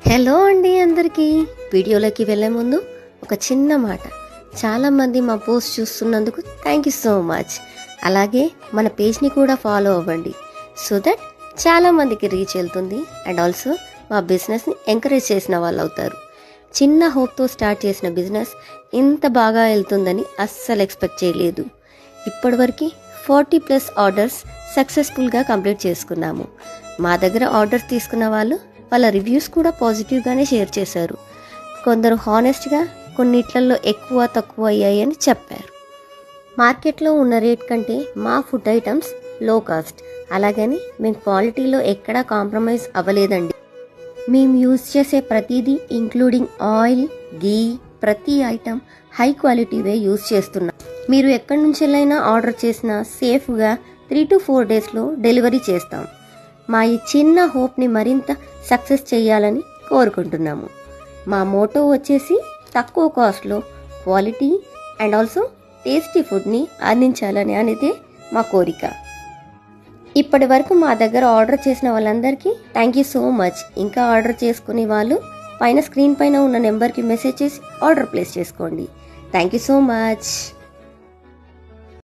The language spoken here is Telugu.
హలో అండి అందరికీ. వీడియోలోకి వెళ్ళే ముందు ఒక చిన్న మాట. చాలామంది మా పోస్ట్ చూస్తున్నందుకు థ్యాంక్ యూ సో మచ్. అలాగే మన పేజ్ని కూడా ఫాలో అవ్వండి సో దట్ చాలామందికి రీచ్ వెళ్తుంది అండ్ ఆల్సో మా బిజినెస్ని ఎంకరేజ్ చేసిన వాళ్ళు అవుతారు. చిన్న హోప్తో స్టార్ట్ చేసిన బిజినెస్ ఇంత బాగా వెళ్తుందని అస్సలు ఎక్స్పెక్ట్ చేయలేదు. ఇప్పటివరకు 40+ ఆర్డర్స్ సక్సెస్ఫుల్గా కంప్లీట్ చేసుకున్నాము. మా దగ్గర ఆర్డర్స్ తీసుకున్న వాళ్ళు వాళ్ళ రివ్యూస్ కూడా పాజిటివ్గానే షేర్ చేశారు. కొందరు హానెస్ట్గా కొన్నిట్లలో ఎక్కువ తక్కువ అయ్యాయి అని చెప్పారు. మార్కెట్లో ఉన్న రేట్ కంటే మా ఫుడ్ ఐటమ్స్ లో కాస్ట్, అలాగని మేము క్వాలిటీలో ఎక్కడా కాంప్రమైజ్ అవ్వలేదండి. మేము యూజ్ చేసే ప్రతిదీ ఇంక్లూడింగ్ ఆయిల్, గీ, ప్రతి ఐటమ్ హై క్వాలిటీవే యూజ్ చేస్తున్నాం. మీరు ఎక్కడి నుంచెల్లైనా ఆర్డర్ చేసినా సేఫ్గా 3 to 4 డేస్లో డెలివరీ చేస్తాం. మా ఈ చిన్న హోప్ని మరింత సక్సెస్ చేయాలని కోరుకుంటున్నాము. మా మోటో వచ్చేసి తక్కువ కాస్ట్లో క్వాలిటీ అండ్ ఆల్సో టేస్టీ ఫుడ్ని అందించాలని అనేది మా కోరిక. ఇప్పటి వరకు మా దగ్గర ఆర్డర్ చేసిన వాళ్ళందరికీ థ్యాంక్ యూ సో మచ్. ఇంకా ఆర్డర్ చేసుకునే వాళ్ళు పైన స్క్రీన్ పైన ఉన్న నెంబర్కి మెసేజ్ చేసి ఆర్డర్ ప్లేస్ చేసుకోండి. Thank you so much.